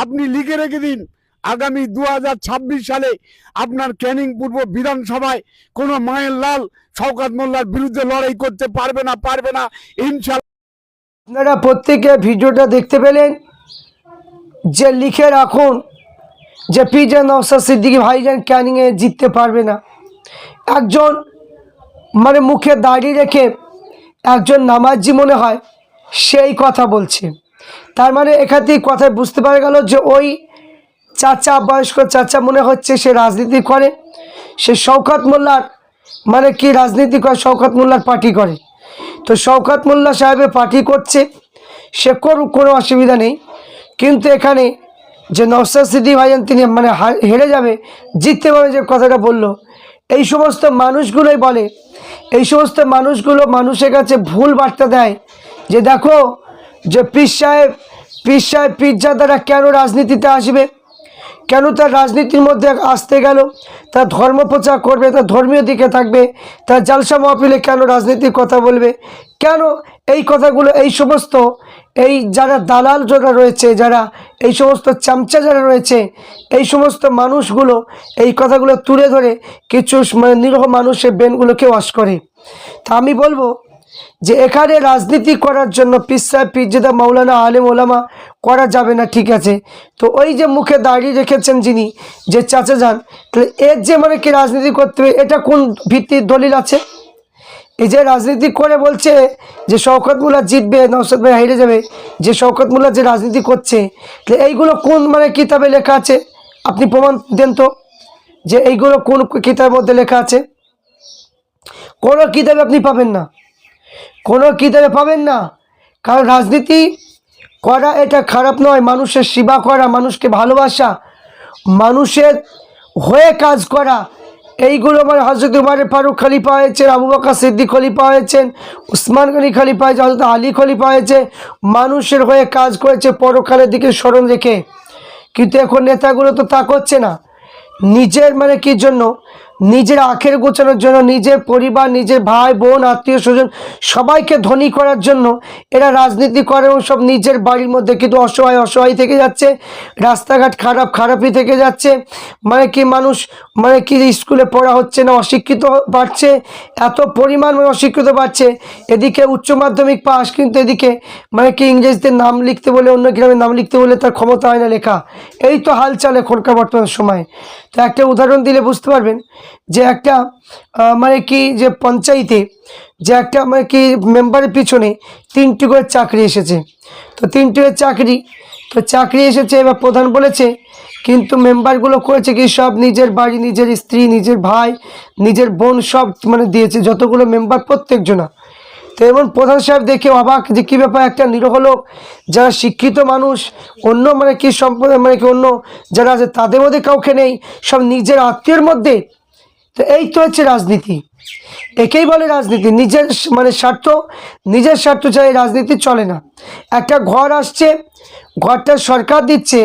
আপনি লিখে রেখে দিন আগামী 2026 সালে আপনার ক্যানিং পূর্ব বিধানসভায় কোনো মায়ের লাল শওকত মোল্লার বিরুদ্ধে লড়াই করতে পারবে না ইনশাআল্লাহ। আপনারা প্রত্যেকে ভিডিওটা দেখতে পেলেন যে লিখে রাখুন যে পিজে নওশাদ সিদ্দিকী ভাইজান ক্যানিংয়ে জিততে পারবে না। একজন মানে মুখে দাঁড়িয়ে রেখে একজন নামাজি মনে হয় সেই কথা বলছে। তার মানে এখান থেকে কথায় বুঝতে পারা গেল যে ওই চাচা, বয়স্ক চাচা মনে হচ্ছে সে রাজনীতি করে, সে শওকত মোল্লার মানে কি রাজনীতি করে, শওকত মোল্লার পার্টি করে। তো শওকত মোল্লা সাহেবের পার্টি করছে, সে করুক, কোনো অসুবিধা নেই। কিন্তু এখানে যে নওশাদ সিদ্দিকী ভাইজান তিনি মানে হেরে যাবে, জিততে পারবে যে কথাটা বললো, এই সমস্ত মানুষগুলোই বলে, এই সমস্ত মানুষগুলো মানুষের কাছে ভুল বার্তা দেয় যে দেখো যে পীর সাহেব পীরজাদারা কেন রাজনীতিতে আসবে, কেন তার রাজনীতির মধ্যে আসতে গেল, তার ধর্ম প্রচার করবে, তার ধর্মীয় দিকে থাকবে, তার জালসা মাহফিলে কেন রাজনীতির কথা বলবে, কেন এই কথাগুলো, এই সমস্ত এই যারা দালাল যারা রয়েছে, যারা এই সমস্ত চামচা যারা রয়েছে, এই সমস্ত মানুষগুলো এই কথাগুলো তুলে ধরে কিছু মানে নিরহ মানুষের ব্রেনগুলোকে ওয়াশ করে। তা আমি বলবো যে এখানে রাজনীতি করার জন্য পীর সাহেব, পীরজাদা, মাওলানা, আলেম ওলামা করা যাবে না, ঠিক আছে। তো ওই যে মুখে দাঁড়িয়ে রেখেছেন যিনি, যে চাচা যান, তাহলে এর যে মানে কি রাজনীতি করতে হবে, এটা কোন ভিত্তির দলিল আছে? এই যে রাজনীতি করে বলছে যে শওকত মোল্লা জিতবে, নওশাদ ভাই হেরে যাবে, যে শওকত মোল্লা যে রাজনীতি করছে, তাহলে এইগুলো কোন মানে কিতাবে লেখা আছে? আপনি প্রমাণ দেন তো যে এইগুলো কোন কিতাবের মধ্যে লেখা আছে। কোনো কিতাবে আপনি পাবেন না, কোনো কিতাবে পাবেন না। কারণ রাজনীতি করা এটা খারাপ নয়, মানুষের সেবা করা, মানুষকে ভালোবাসা, মানুষের হয়ে কাজ করা, এইগুলো মানে হযরত উমর ফারুক খলিফা হয়েছেন, আবু বকর সিদ্দিক খলিফা হয়েছেন, উসমান গনি খলিফা হয়েছে, হযরত আলী খলিফা হয়েছে, মানুষের হয়ে কাজ করেছে পরকালের দিকে স্মরণ রেখে। কিন্তু এখন নেতাগুলো তো তা করছে না, নিজের মানে কি জন্য, নিজের আখের গোছানোর জন্য, নিজের পরিবার, নিজের ভাই বোন, আত্মীয় স্বজন সবাইকে ধনী করার জন্য এরা রাজনীতি করে, এবং সব নিজের বাড়ির মধ্যে কিন্তু অসহায় থেকে যাচ্ছে, রাস্তাঘাট খারাপই থেকে যাচ্ছে, মানে কি মানুষ মানে কি স্কুলে পড়া হচ্ছে না, অশিক্ষিত বাড়ছে, এত পরিমাণ মানে অশিক্ষিত বাড়ছে। এদিকে উচ্চ মাধ্যমিক পাস, কিন্তু এদিকে মানে কি ইংরেজিতে নাম লিখতে বলে, অন্য গ্রামে নাম লিখতে বলে তার ক্ষমতা হয় না লেখা। এই তো হাল চাল এখনকার বর্তমান সময়। তো একটা উদাহরণ দিলে বুঝতে পারবেন যে একটা মানে কি যে পঞ্চায়েতে যে একটা মানে কি মেম্বারের পিছনে 3টি করে চাকরি এসেছে। তো 3টি করে চাকরি এসেছে, এবার প্রধান বলেছে, কিন্তু মেম্বারগুলো করেছে কি সব নিজের বাড়ি, নিজের স্ত্রী, নিজের ভাই, নিজের বোন সব মানে দিয়েছে, যতগুলো মেম্বার প্রত্যেকজনা। তো এমন প্রধান সাহেব দেখে অবাক যে কী ব্যাপার, একটা নিরহ লোক, যারা শিক্ষিত মানুষ, অন্য মানে কি সম্প্রদায় মানে কি অন্য যারা আছে তাদের মধ্যে কাউকে নেই, সব নিজের আত্মীয়ের মধ্যে। তো এই তো হচ্ছে রাজনীতি, একেই বলে রাজনীতি। নিজের মানে নিজের স্বার্থ চাই, রাজনীতি চলে না। একটা ঘর আসছে, ঘরটা সরকার দিচ্ছে,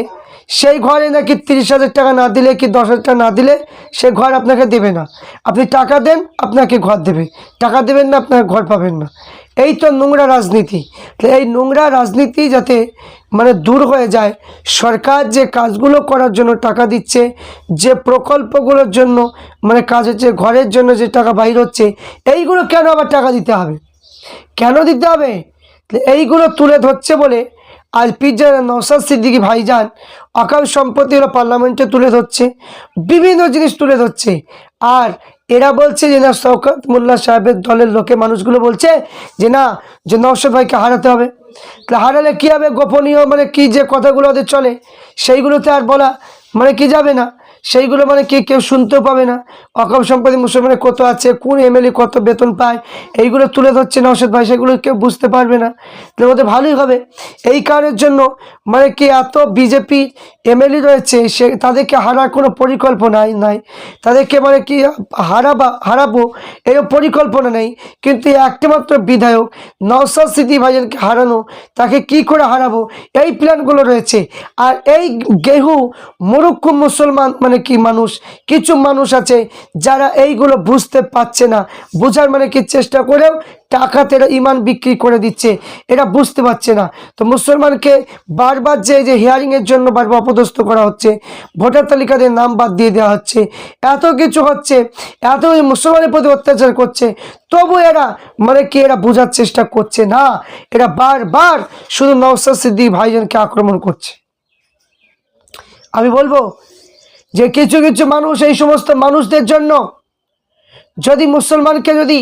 সেই ঘরে নাকি 30,000 টাকা না দিলে কি 10,000 টাকা না দিলে সে ঘর আপনাকে দেবে না। আপনি টাকা দেন, আপনাকে ঘর দেবে, টাকা দেবেন না, আপনার ঘর পাবেন না। এই তো নোংরা রাজনীতি। এই নোংরা রাজনীতি যাতে মানে দূর হয়ে যায়, সরকার যে কাজগুলো করার জন্য টাকা দিচ্ছে, যে প্রকল্পগুলোর জন্য মানে কাজ হচ্ছে, ঘরের জন্য যে টাকা বাইর হচ্ছে, এইগুলো কেন আবার টাকা দিতে হবে, কেন দিতে হবে? এইগুলো তুলে ধরছে বলে আজ পীরজাদা নওশাদ সিদ্দিকী ভাইজান অকাল সম্পত্তি হলো পার্লামেন্টে তুলে ধরছে, বিভিন্ন জিনিস তুলে ধরছে। আর এরা বলছে যে না, শওকত মোল্লা সাহেবের দলের লোকে মানুষগুলো বলছে যে না, যে নওশাদ ভাইকে হারাতে হবে। হারালে কী হবে, গোপনীয় মানে কি যে কথাগুলো ওদের চলে, সেইগুলোতে আর বলা মানে কি যাবে না, সেইগুলো মানে কি কেউ শুনতেও পাবে না। অকাম সম্পত্তি মুসলমানের কত আছে, কোন এমএলএ কত বেতন পায়, এইগুলো তুলে ধরছে নওশাদ ভাই, সেগুলো কেউ বুঝতে পারবে না। তাহলে ওদের ভালোই হবে। এই কারণের জন্য মানে কি এত বিজেপি এমএলএ রয়েছে, সে তাদেরকে হারার কোনো পরিকল্পনা নাই, তাদেরকে মানে কি হারাবো এরকম পরিকল্পনা নেই। কিন্তু একটা মাত্র বিধায়ক নওশাদ সিদ্দিকী ভাইজানকে হারানো, তাকে কি করে হারাবো, এই প্ল্যানগুলো রয়েছে। আর এই গেহু মুরুক্ষ মুসলমান মানে মানে কি মানুষ, কিছু মানুষ আছে যারা এইগুলো বুঝতে পারছে না, বোঝার মানে কি চেষ্টা করেও টাকাতে এরা ইমান বিক্রি করে দিচ্ছে, এরা বুঝতে পারছে না। তো মুসলমানকে বারবার যে হিয়ারিংয়ের জন্য বারবার অপদস্থ করা হচ্ছে, ভোটার তালিকাতে নাম বাদ দিয়ে দেওয়া হচ্ছে, এত কিছু হচ্ছে, এত মুসলমানের প্রতি অত্যাচার করছে, তবু এরা মানে কি এরা বোঝার চেষ্টা করছে না, এরা বারবার শুধু নওশাদ সিদ্দিকী ভাইজানকে আক্রমণ করছে। আমি বলবো যে কিছু কিছু মানুষ, এই সমস্ত মানুষদের জন্য যদি মুসলমানকে যদি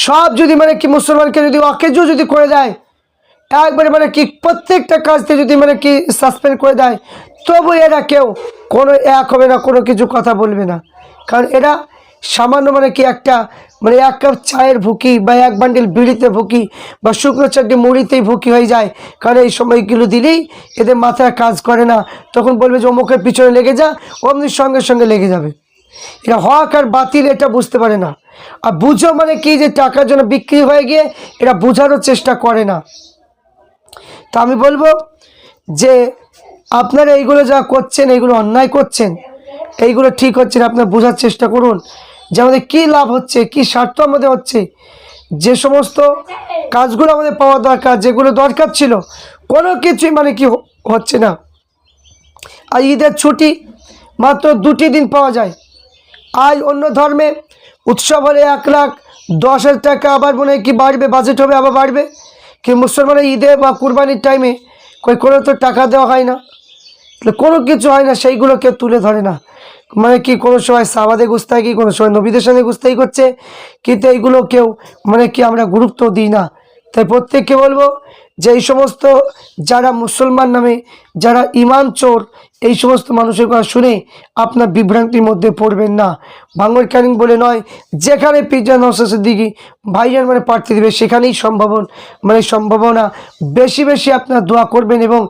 সব যদি মানে কি মুসলমানকে যদি অকেজো যদি করে দেয়, একবারে মানে কি প্রত্যেকটা কাজতে যদি মানে কি সাসপেন্ড করে দেয়, তবু এরা কেউ কোনো এক হবে না, কোনো কিছু কথা বলবে না। কারণ এরা সামান্য মানে কি একটা মানে এক কাপ চায়ের ভুকি বা এক বান্ডিল বিড়িতে ভুকি বা শুকনো চারটি মুড়িতেই ভুকি হয়ে যায়। কারণ এই সময়গুলো দিলেই এদের মাথায় কাজ করে না, তখন বলবে যে অমুকের পিছনে লেগে যা, অমনি সঙ্গে সঙ্গে লেগে যাবে। এরা হক আর বাতিল এটা বুঝতে পারে না, আর বুঝো মানে কি যে টাকার জন্য বিক্রি হয়ে গিয়ে এরা বোঝারও চেষ্টা করে না। তো আমি বলবো যে আপনারা এইগুলো যা করছেন, এইগুলো অন্যায় করছেন, এইগুলো ঠিক হচ্ছে না, আপনারা বোঝার চেষ্টা করুন যে আমাদের কী লাভ হচ্ছে, কী স্বার্থ আমাদের হচ্ছে। যে সমস্ত কাজগুলো আমাদের পাওয়া দরকার, যেগুলো দরকার ছিল, কোনো কিছুই মানে কি হচ্ছে না। আর ঈদের ছুটি মাত্র 2টি দিন পাওয়া যায়। আজ অন্য ধর্মে উৎসব হলে 1,10,000 টাকা আবার মনে হয় কি বাড়বে, বাজেট হবে আবার বাড়বে, কি মুসলমানের ঈদে বা কুরবানির টাইমে কোনো তো টাকা দেওয়া হয় না, কোনো কিছু হয় না, সেইগুলো কেউ তুলে ধরে না। মানে কি কোনো সময় সাবাদে গুস্তাকি, কোনো সময় নবীদের সঙ্গে গুস্তাকি করছে, কিন্তু এইগুলো কেউ মানে কি আমরা গুরুত্ব দিই না। তাই প্রত্যেককে বলবো যে এই সমস্ত যারা মুসলমান নামে যারা ইমান চোর, এই সমস্ত মানুষের কথা শুনে আপনার বিভ্রান্তির মধ্যে পড়বেন না। ভাঙড় ক্যানিং বলে নয়, যেখানে পিজা নওশাদ সিদ্দিকী ভাইজান মানে প্রার্থী দেবে সেখানেই সম্ভাবনা বেশি বেশি আপনার দোয়া করবেন, এবং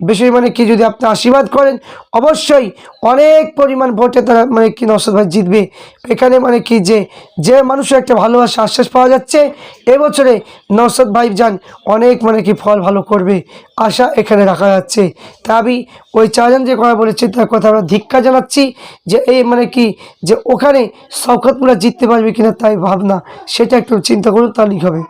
বেশি মানে কি যদি আপনি আশীর্বাদ করেন, অবশ্যই অনেক পরিমাণ ভোটে তারা মানে কি নওশাদ ভাই জিতবে। এখানে মানে কি যে মানুষের একটা ভালোবাসা আশ্বাস পাওয়া যাচ্ছে, এবছরে নওশাদ ভাইজান অনেক মানে কি ফল ভালো করবে আশা এখানে রাখা যাচ্ছে। তা আমি ওই চারজন যে কথা বলেছে তার কথা আমরা ধিক্কার জানাচ্ছি, যে এই মানে কি যে ওখানে শওকত মোল্লা জিততে পারবে কিনা তাই ভাবনা, সেটা একটু চিন্তা করুন, তাহলেই হবে।